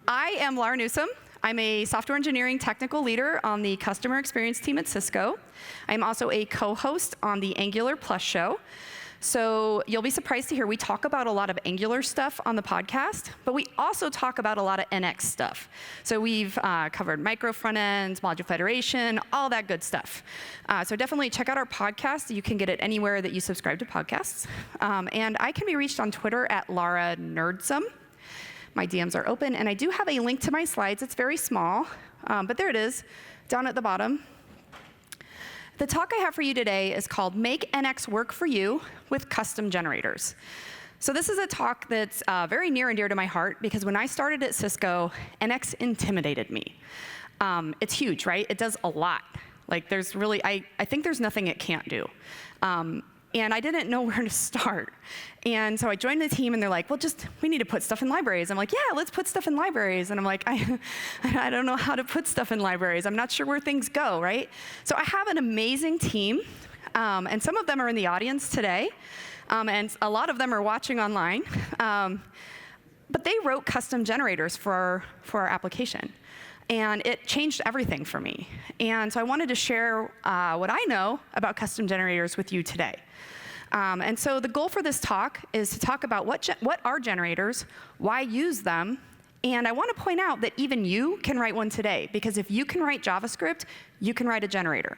I am Lara Newsom. I'm a software engineering technical leader on the customer experience team at Cisco. I'm also a co-host on the Angular Plus show. So you'll be surprised to hear we talk about a lot of Angular stuff on the podcast, but we also talk about a lot of NX stuff. So we've covered micro front ends, module federation, all that good stuff. So definitely check out our podcast. You can get it anywhere that you subscribe to podcasts. And I can be reached on Twitter at Lara Nerdsom. My DMs are open, and I do have a link to my slides. It's very small, but there it is, down at the bottom. The talk I have for you today is called Make NX Work for You with Custom Generators. So this is a talk that's very near and dear to my heart, because when I started at Cisco, NX intimidated me. It's huge, right? It does a lot. Like, there's really, I think there's nothing it can't do. And I didn't know where to start. And so I joined the team, and they're like, well, we need to put stuff in libraries. I'm like, yeah, let's put stuff in libraries. And I'm like, I don't know how to put stuff in libraries. I'm not sure where things go, right? So I have an amazing team, and some of them are in the audience today, and a lot of them are watching online. But they wrote custom generators for our application. And it changed everything for me. And so I wanted to share what I know about custom generators with you today. And so the goal for this talk is to talk about what are generators, why use them, and I want to point out that even you can write one today, because if you can write JavaScript, you can write a generator.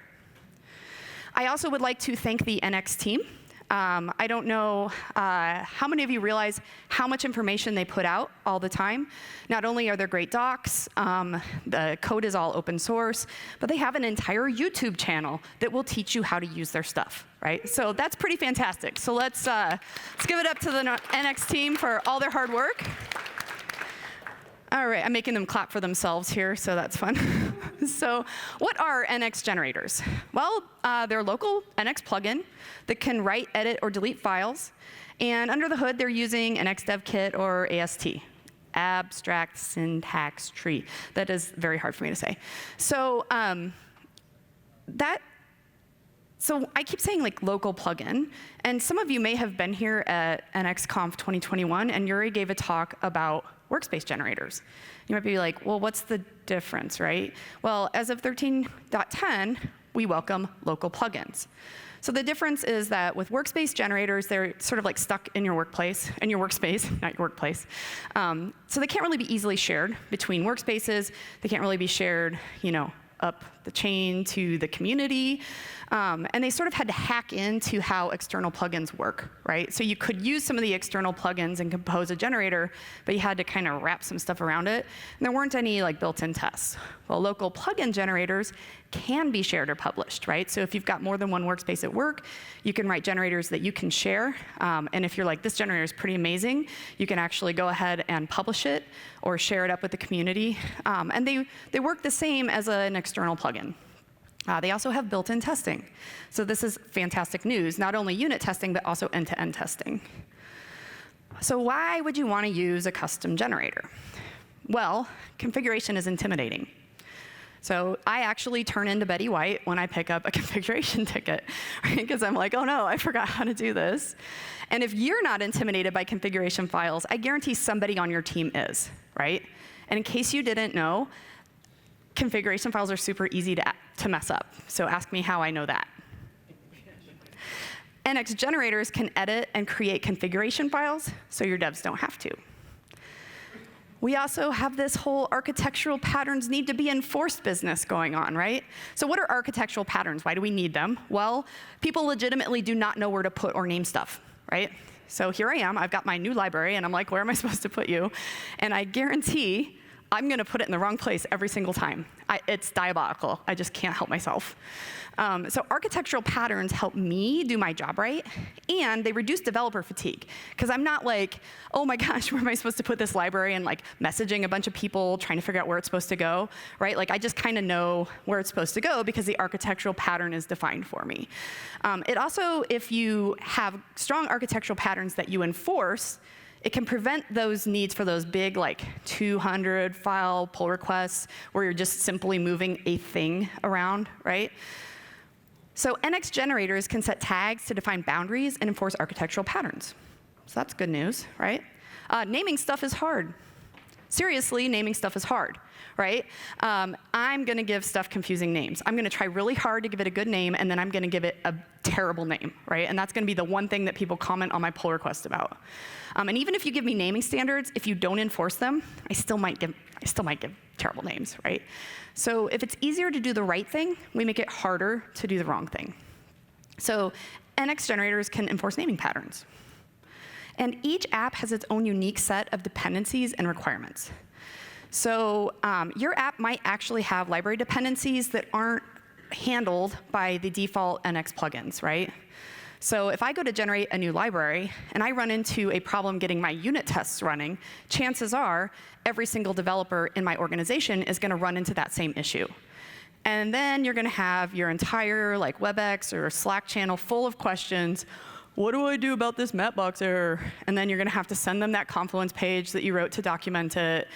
I also would like to thank the NX team. I don't know how many of you realize how much information they put out all the time. Not only are there great docs, the code is all open source, but they have an entire YouTube channel that will teach you how to use their stuff, right? So that's pretty fantastic. So let's give it up to the NX team for all their hard work. All right, I'm making them clap for themselves here, so that's fun. So what are NX generators? Well, they're a local NX plugin that can write, edit, or delete files. And under the hood, they're using NX Dev Kit or AST, Abstract Syntax Tree. That is very hard for me to say. So So I keep saying like local plugin, and some of you may have been here at NX Conf 2021, and Yuri gave a talk about workspace generators. You might be like, well, what's the difference, right? Well, as of 13.10, we welcome local plugins. So the difference is that with workspace generators, they're sort of like stuck in your workplace, in your workspace, not your workplace. So they can't really be easily shared between workspaces. They can't really be shared, up the chain to the community. And they sort of had to hack into how external plugins work, right? So you could use some of the external plugins and compose a generator, but you had to kind of wrap some stuff around it. And there weren't any like built-in tests. Well, local plugin generators can be shared or published, right? So if you've got more than one workspace at work, you can write generators that you can share. And if you're like, this generator is pretty amazing, you can actually go ahead and publish it or share it up with the community. And they work the same as an external plugin. They also have built-in testing. So this is fantastic news, not only unit testing, but also end-to-end testing. So why would you want to use a custom generator? Well, configuration is intimidating. So I actually turn into Betty White when I pick up a configuration ticket, right? Because I'm like, oh no, I forgot how to do this. And if you're not intimidated by configuration files, I guarantee somebody on your team is, right? And in case you didn't know, configuration files are super easy to mess up. So ask me how I know that. NX generators can edit and create configuration files, so your devs don't have to. We also have this whole architectural patterns need to be enforced business going on, right? So what are architectural patterns? Why do we need them? Well, people legitimately do not know where to put or name stuff, right? So here I am, I've got my new library, and I'm like, where am I supposed to put you? And I guarantee I'm going to put it in the wrong place every single time. It's diabolical. I just can't help myself. So architectural patterns help me do my job right, and they reduce developer fatigue. Because I'm not like, oh my gosh, where am I supposed to put this library, and like messaging a bunch of people trying to figure out where it's supposed to go, right? Like I just kind of know where it's supposed to go because the architectural pattern is defined for me. It also, if you have strong architectural patterns that you enforce, it can prevent those needs for those big, like 200 file pull requests where you're just simply moving a thing around, right? So NX generators can set tags to define boundaries and enforce architectural patterns. So that's good news, right? Naming stuff is hard. seriously, naming stuff is hard, right? I'm going to give stuff confusing names. I'm going to try really hard to give it a good name, and then I'm going to give it a terrible name, right? And that's going to be the one thing that people comment on my pull request about. And even if you give me naming standards, if you don't enforce them, I still might give terrible names, right? So if it's easier to do the right thing, we make it harder to do the wrong thing. So NX generators can enforce naming patterns. And each app has its own unique set of dependencies and requirements. So your app might actually have library dependencies that aren't handled by the default NX plugins, right? So if I go to generate a new library and I run into a problem getting my unit tests running, chances are every single developer in my organization is going to run into that same issue. And then you're going to have your entire WebEx or Slack channel full of questions. What do I do about this Mapbox error? And then you're going to have to send them that Confluence page that you wrote to document it.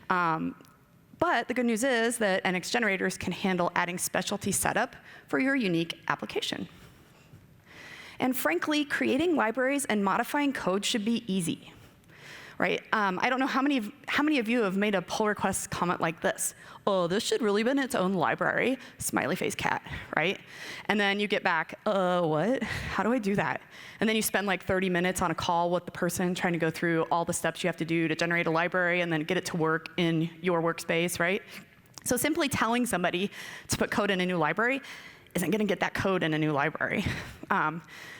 But the good news is that NX generators can handle adding specialty setup for your unique application. And frankly, creating libraries and modifying code should be easy, right? I don't know how many of you have made a pull request comment like this. Oh, this should really be in its own library, smiley face cat, right? And then you get back, what? How do I do that? And then you spend 30 minutes on a call with the person trying to go through all the steps you have to do to generate a library and then get it to work in your workspace, right? So simply telling somebody to put code in a new library isn't going to get that code in a new library.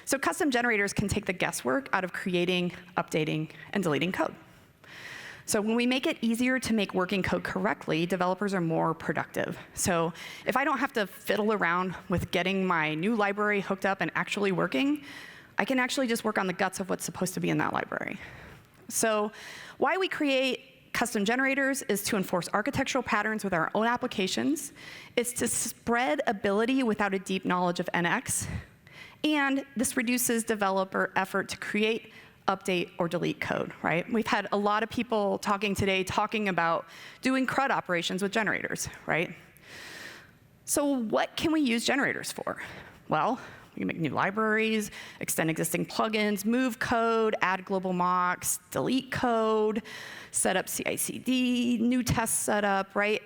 So custom generators can take the guesswork out of creating, updating, and deleting code. So when we make it easier to make working code correctly, developers are more productive. So if I don't have to fiddle around with getting my new library hooked up and actually working, I can actually just work on the guts of what's supposed to be in that library. So why we create custom generators is to enforce architectural patterns with our own applications. It's to spread ability without a deep knowledge of NX. And this reduces developer effort to create, update, or delete code, right? We've had a lot of people talking about doing CRUD operations with generators, right? So what can we use generators for? Well, we can make new libraries, extend existing plugins, move code, add global mocks, delete code, set up CI/CD, new test setup, right?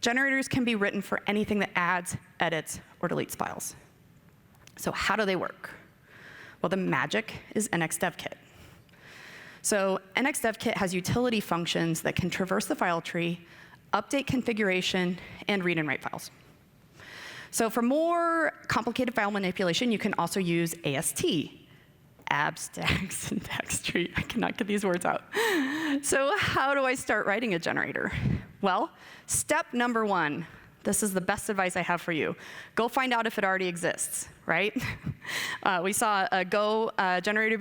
Generators can be written for anything that adds, edits, or deletes files. So how do they work? Well, the magic is NX Dev Kit. So NX Dev Kit has utility functions that can traverse the file tree, update configuration, and read and write files. So for more complicated file manipulation, you can also use AST, abstract syntax tree. I cannot get these words out. So how do I start writing a generator? Well, step number 1. This is the best advice I have for you. Go find out if it already exists, right? We saw a Go generator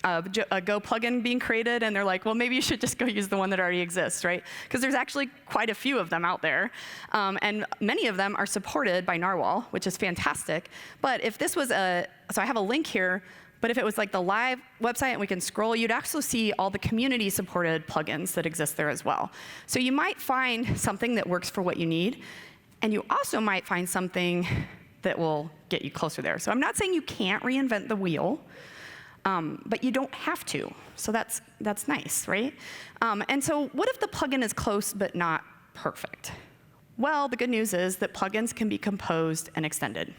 a Go plugin being created, and they're like, well, maybe you should just go use the one that already exists, right? Because there's actually quite a few of them out there, and many of them are supported by Narwhal, which is fantastic. But if this was so I have a link here. But if it was the live website and we can scroll, you'd actually see all the community-supported plugins that exist there as well. So you might find something that works for what you need, and you also might find something that will get you closer there. So I'm not saying you can't reinvent the wheel, but you don't have to. So that's nice, right? And so what if the plugin is close but not perfect? Well, the good news is that plugins can be composed and extended.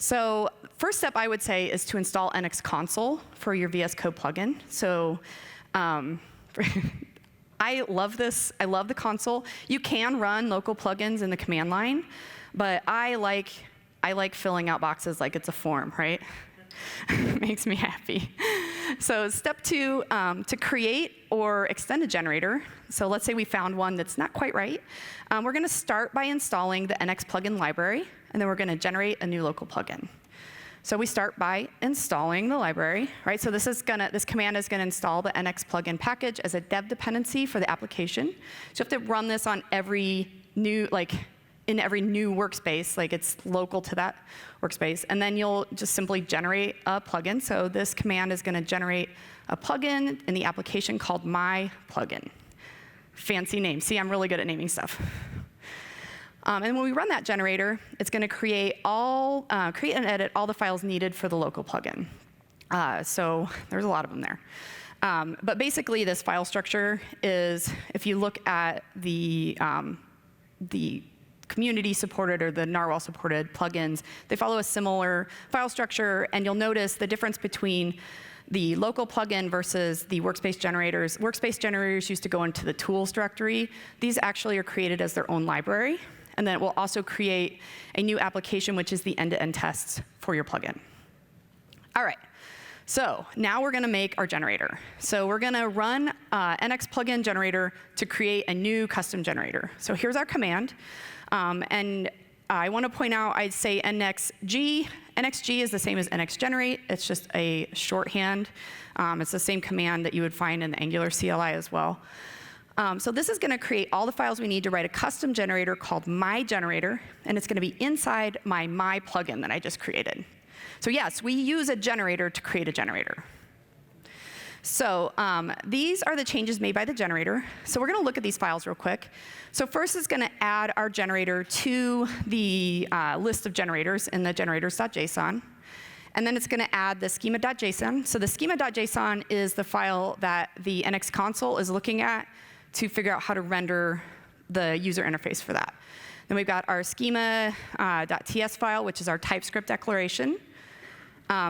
So first step I would say is to install NX Console for your VS Code plugin. So I love this. I love the console. You can run local plugins in the command line, but I like filling out boxes like it's a form, right? Makes me happy. So step 2, to create or extend a generator. So let's say we found one that's not quite right. We're going to start by installing the NX plugin library, and then we're going to generate a new local plugin. So we start by installing the library, right? So this command is going to install the NX plugin package as a dev dependency for the application. So you have to run this on every new, in every new workspace, it's local to that workspace. And then you'll just simply generate a plugin. So this command is going to generate a plugin in the application called my plugin. Fancy name. See, I'm really good at naming stuff. And when we run that generator, it's going to create and edit all the files needed for the local plugin. So there's a lot of them there. But basically, this file structure is, if you look at the community-supported or the Narwhal-supported plugins, they follow a similar file structure, and you'll notice the difference between the local plugin versus the workspace generators. Workspace generators used to go into the tools directory. These actually are created as their own library, and then it will also create a new application, which is the end-to-end tests for your plugin. All right. So now we're going to make our generator. So we're going to run NX plugin generator to create a new custom generator. So here's our command. And I want to point out, I'd say NXG. NXG is the same as NX generate. It's just a shorthand. It's the same command that you would find in the Angular CLI as well. So this is going to create all the files we need to write a custom generator called my generator. And it's going to be inside my plugin that I just created. So yes, we use a generator to create a generator. So these are the changes made by the generator. So we're going to look at these files real quick. So first it's going to add our generator to the list of generators in the generators.json. And then it's going to add the schema.json. So the schema.json is the file that the NX console is looking at to figure out how to render the user interface for that. Then we've got our schema.ts file, which is our TypeScript declaration.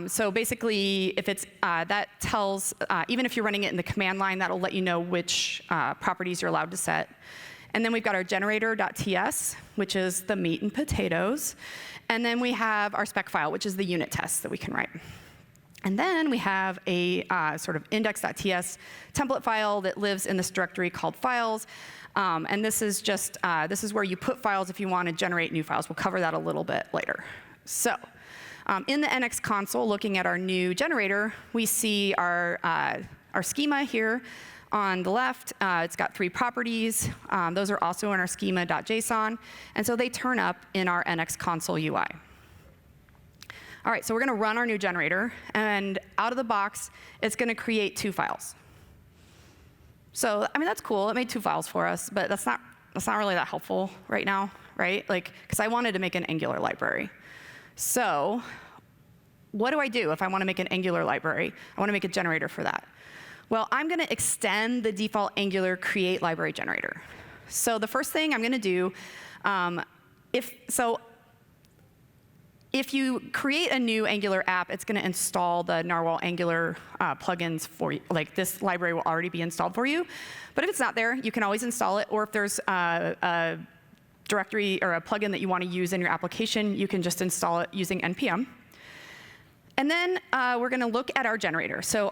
So basically, if it's, that tells, even if you're running it in the command line, that'll let you know which properties you're allowed to set. And then we've got our generator.ts, which is the meat and potatoes. And then we have our spec file, which is the unit tests that we can write. And then we have a sort of index.ts template file that lives in this directory called files. And this is just, this is where you put files if you want to generate new files. We'll cover that a little bit later. So in the NX console, looking at our new generator, we see our schema here on the left. It's got 3 properties. Those are also in our schema.json. And so they turn up in our NX console UI. All right, so we're going to run our new generator. And out of the box, it's going to create 2 files. So, I mean, that's cool. It made 2 files for us, but that's not really that helpful right now, right? Like, because I wanted to make an Angular library. So what do I do if I want to make an Angular library? I want to make a generator for that. Well, I'm going to extend the default Angular create library generator. So the first thing I'm going to do, if you create a new Angular app, it's going to install the Narwhal Angular plugins for you. Like, this library will already be installed for you. But if it's not there, you can always install it. Or if there's a directory or a plugin that you want to use in your application, you can just install it using npm. And then we're going to look at our generator. So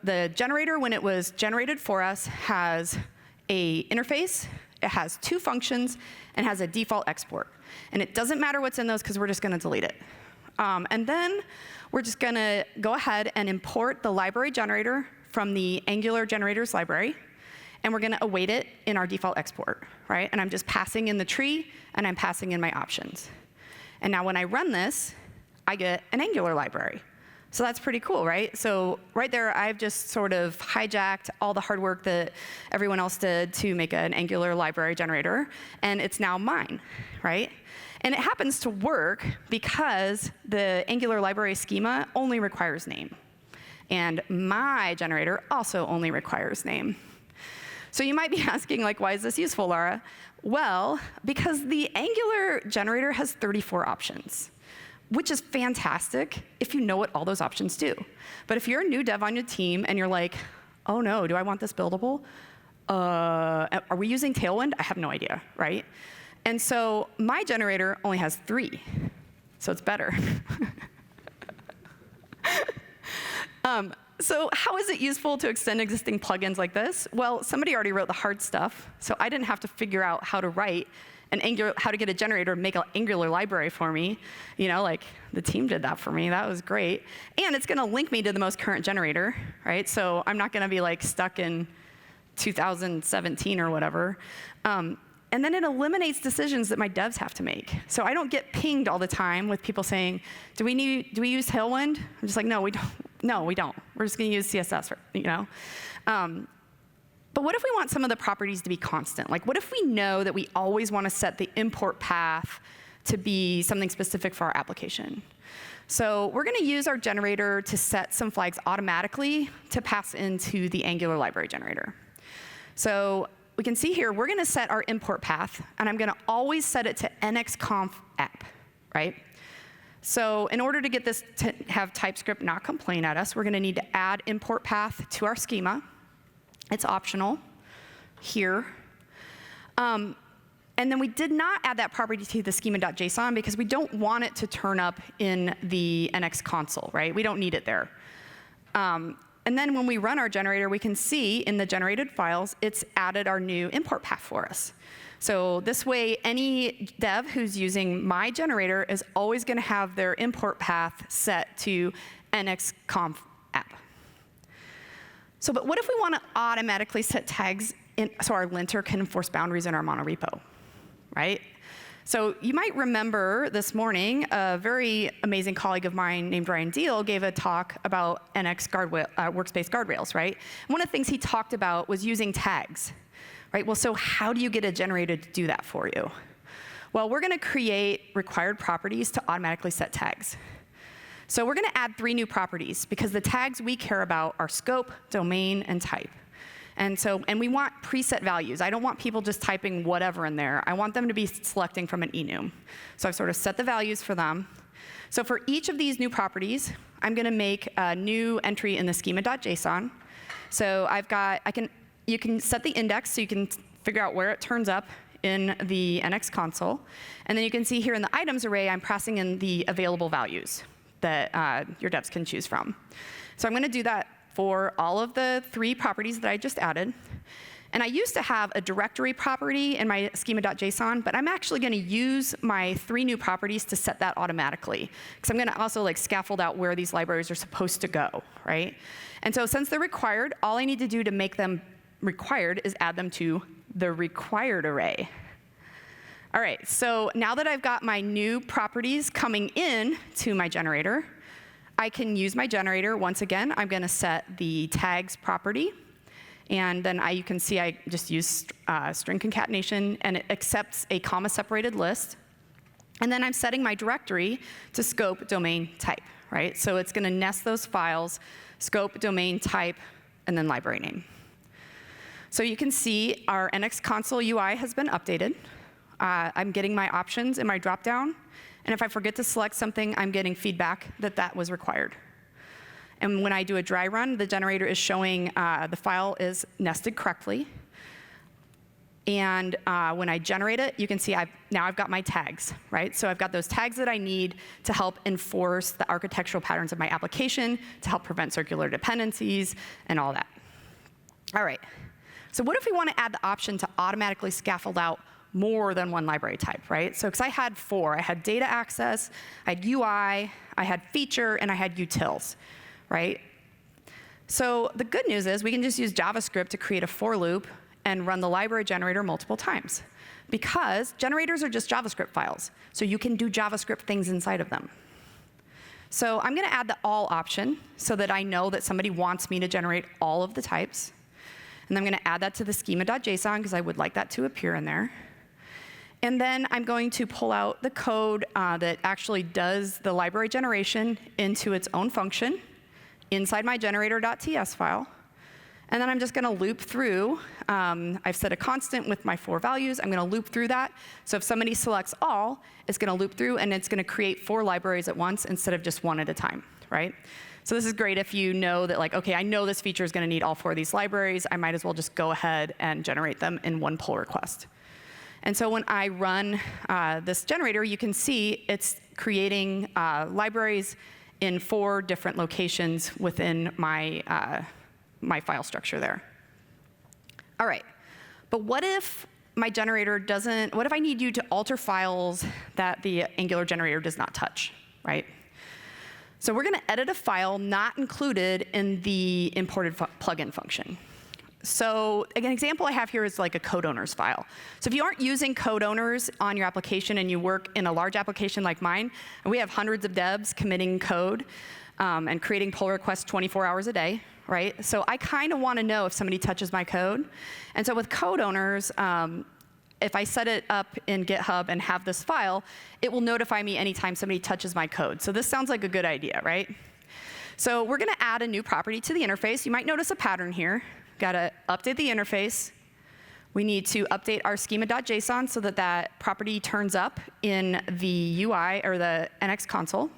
the generator, when it was generated for us, has an interface, it has 2 functions, and has a default export. And it doesn't matter what's in those because we're just going to delete it. And then we're just going to go ahead and import the library generator from the Angular generators library. And we're going to await it in our default export, right? And I'm just passing in the tree, and I'm passing in my options. And now when I run this, I get an Angular library. So that's pretty cool, right? So right there, I've just sort of hijacked all the hard work that everyone else did to make an Angular library generator, and it's now mine, right? And it happens to work because the Angular library schema only requires name. And my generator also only requires name. So you might be asking, like, why is this useful, Lara? Well, because the Angular generator has 34 options, which is fantastic if you know what all those options do. But if you're a new dev on your team and you're like, oh no, do I want this buildable? Are we using Tailwind? I have no idea, right? And so my generator only has 3, so it's better. So how is it useful to extend existing plugins like this? Well, somebody already wrote the hard stuff, so I didn't have to figure out how to write how to get a generator and make an Angular library for me. You know, like, the team did that for me. That was great. And it's going to link me to the most current generator, right? So I'm not going to be, like, stuck in 2017 or whatever. And then it eliminates decisions that my devs have to make. So I don't get pinged all the time with people saying, do we use Tailwind? I'm just like, no, we don't. No, we don't. We're just going to use CSS, you know? But what if we want some of the properties to be constant? Like, what if we know that we always want to set the import path to be something specific for our application? So we're going to use our generator to set some flags automatically to pass into the Angular library generator. So we can see here, we're going to set our import path, and I'm going to always set it to nxconf app, right? So in order to get this to have TypeScript not complain at us, we're going to need to add import path to our schema. It's optional here. And then we did not add that property to the schema.json because we don't want it to turn up in the NX console, right? We don't need it there. And then when we run our generator, we can see in the generated files, it's added our new import path for us. So this way, any dev who's using my generator is always going to have their import path set to nxconf app. So, but what if we want to automatically set tags so our linter can enforce boundaries in our monorepo, right? So you might remember this morning, a very amazing colleague of mine named Ryan Deal gave a talk about NX workspace guardrails, right? One of the things he talked about was using tags, right? Well, so how do you get a generator to do that for you? Well, we're going to create required properties to automatically set tags. So we're going to add 3 new properties because the tags we care about are scope, domain, and type. And we want preset values. I don't want people just typing whatever in there. I want them to be selecting from an enum. So I've sort of set the values for them. So for each of these new properties, I'm going to make a new entry in the schema.json. So you can set the index so you can figure out where it turns up in the NX console. And then you can see here in the items array, I'm passing in the available values that your devs can choose from. So I'm going to do that for all of the 3 properties that I just added. And I used to have a directory property in my schema.json, but I'm actually going to use my 3 new properties to set that automatically. Because I'm going to also scaffold out where these libraries are supposed to go, right? And so since they're required, all I need to do to make them required is add them to the required array. All right, so now that I've got my new properties coming in to my generator, I can use my generator. Once again, I'm going to set the tags property. And then you can see I just use string concatenation, and it accepts a comma-separated list. And then I'm setting my directory to scope, domain, type, right? So it's going to nest those files, scope, domain, type, and then library name. So you can see our NX console UI has been updated. I'm getting my options in my dropdown. And if I forget to select something, I'm getting feedback that that was required. And when I do a dry run, the generator is showing the file is nested correctly. And when I generate it, you can see now I've got my tags, right? So I've got those tags that I need to help enforce the architectural patterns of my application, to help prevent circular dependencies, and all that. All right. So what if we want to add the option to automatically scaffold out more than 1 library type, right? So because I had 4. I had data access, I had UI, I had feature, and I had utils, right? So the good news is we can just use JavaScript to create a for loop and run the library generator multiple times. Because generators are just JavaScript files, so you can do JavaScript things inside of them. So I'm going to add the all option so that I know that somebody wants me to generate all of the types. And I'm going to add that to the schema.json because I would like that to appear in there. And then I'm going to pull out the code that actually does the library generation into its own function inside my generator.ts file. And then I'm just going to loop through. I've set a constant with my 4 values. I'm going to loop through that. So if somebody selects all, it's going to loop through, and it's going to create 4 libraries at once instead of just 1 at a time, right? So this is great if you know that, OK, I know this feature is going to need all 4 of these libraries. I might as well just go ahead and generate them in 1 pull request. And so when I run this generator, you can see it's creating libraries in 4 different locations within my, my file structure there. All right, but what if my generator doesn't, what if I need you to alter files that the Angular generator does not touch, right? So we're going to edit a file not included in the imported plugin function. So an example I have here is like a code owners file. So if you aren't using code owners on your application and you work in a large application like mine, and we have hundreds of devs committing code and creating pull requests 24 hours a day, right? So I kind of want to know if somebody touches my code. And so with code owners, if I set it up in GitHub and have this file, it will notify me anytime somebody touches my code. So this sounds like a good idea, right? So we're going to add a new property to the interface. You might notice a pattern here. Got to update the interface. We need to update our schema.json so that that property turns up in the UI or the NX console.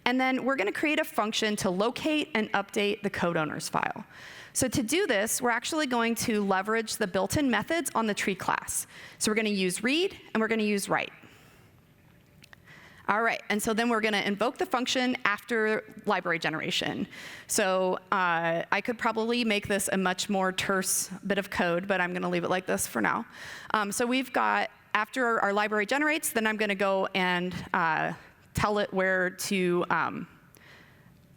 And then we're going to create a function to locate and update the code owner's file. So to do this, we're actually going to leverage the built-in methods on the tree class. So we're going to use read and we're going to use write. All right, and so then we're going to invoke the function after library generation. So I could probably make this a much more terse bit of code, but I'm going to leave it like this for now. So we've got, after our library generates, then I'm going to go and tell it where to,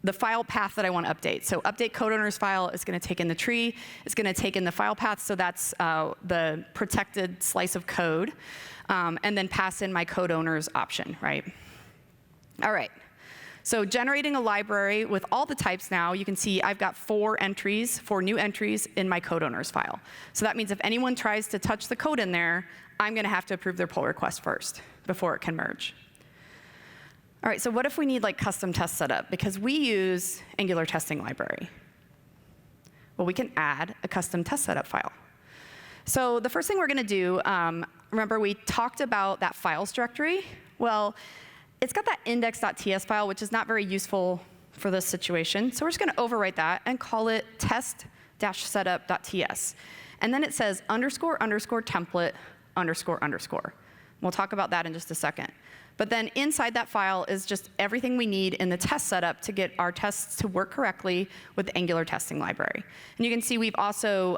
the file path that I want to update. So update code owner's file is going to take in the tree. It's going to take in the file path, so that's the protected slice of code, and then pass in my code owner's option, right? All right, so generating a library with all the types now, you can see I've got 4 new entries in my code owner's file. So that means if anyone tries to touch the code in there, I'm going to have to approve their pull request first before it can merge. All right, so what if we need like custom test setup? Because we use Angular testing library. Well, we can add a custom test setup file. So the first thing we're going to do, remember we talked about that files directory? Well, it's got that index.ts file, which is not very useful for this situation. So we're just going to overwrite that and call it test-setup.ts. And then it says __template __. We'll talk about that in just a second. But then inside that file is just everything we need in the test setup to get our tests to work correctly with the Angular testing library. And you can see we've also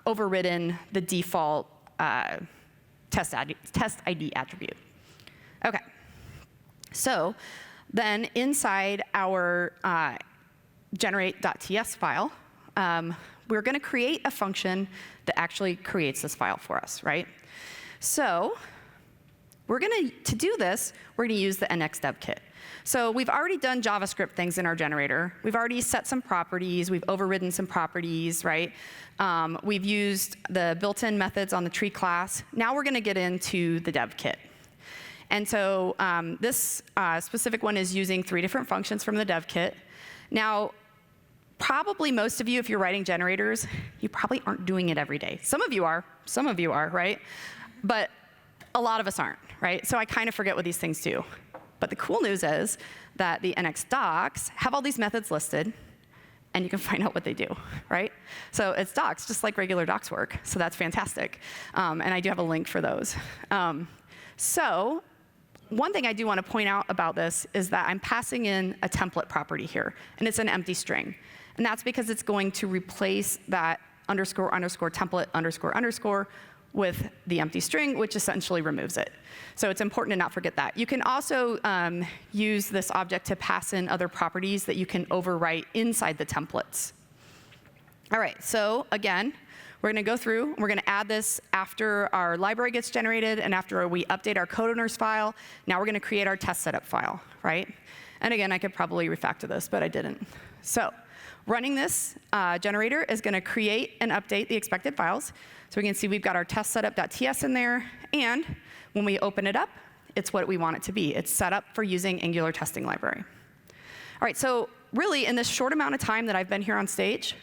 overridden the default test ID attribute. OK. So then inside our generate.ts file, we're going to create a function that actually creates this file for us, right? So we're going to do this, we're going to use the NX dev kit. So we've already done JavaScript things in our generator. We've already set some properties. We've overridden some properties, right? We've used the built-in methods on the tree class. Now we're going to get into the dev kit. And so this specific one is using 3 different functions from the dev kit. Now, probably most of you, if you're writing generators, you probably aren't doing it every day. Some of you are, right? But a lot of us aren't, right? So I kind of forget what these things do. But the cool news is that the NX docs have all these methods listed, and you can find out what they do, right? So it's docs, just like regular docs work. So that's fantastic. And I do have a link for those. So one thing I do want to point out about this is that I'm passing in a template property here, and it's an empty string. And that's because it's going to replace that __template__ with the empty string, which essentially removes it. So it's important to not forget that. You can also use this object to pass in other properties that you can overwrite inside the templates. All right, so again, we're going to go through, we're going to add this after our library gets generated and after we update our code owner's file. Now we're going to create our test setup file, right? And again, I could probably refactor this, but I didn't. So running this generator is going to create and update the expected files. So we can see we've got our test setup.ts in there. And when we open it up, it's what we want it to be. It's set up for using Angular testing library. All right, so really, in this short amount of time that I've been here on stage,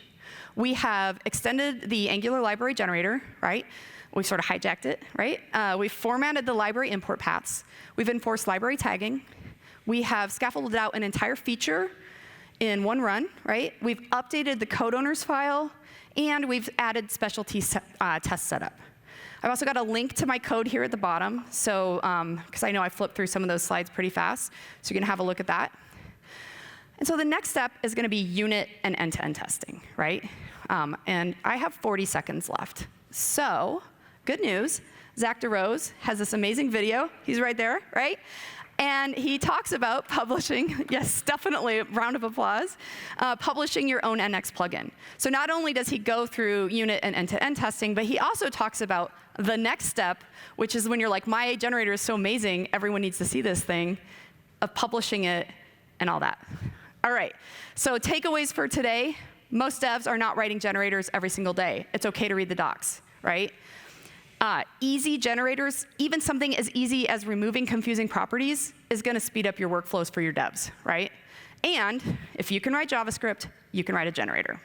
we have extended the Angular library generator, right? We've sort of hijacked it, right? We've formatted the library import paths. We've enforced library tagging. We have scaffolded out an entire feature in one run, right? We've updated the code owner's file, and we've added specialty test setup. I've also got a link to my code here at the bottom, so because I know I flipped through some of those slides pretty fast, so you're going to have a look at that. And so the next step is going to be unit and end-to-end testing, right? And I have 40 seconds left. So good news, Zach DeRose has this amazing video. He's right there, right? And he talks about publishing, yes, definitely, a round of applause, publishing your own NX plugin. So not only does he go through unit and end-to-end testing, but he also talks about the next step, which is when you're like, my generator is so amazing, everyone needs to see this thing, of publishing it and all that. All right, so takeaways for today. Most devs are not writing generators every single day. It's OK to read the docs, right? Easy generators, even something as easy as removing confusing properties, is going to speed up your workflows for your devs, right? And if you can write JavaScript, you can write a generator.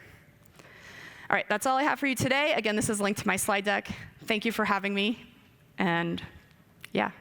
All right, that's all I have for you today. Again, this is linked to my slide deck. Thank you for having me, and yeah.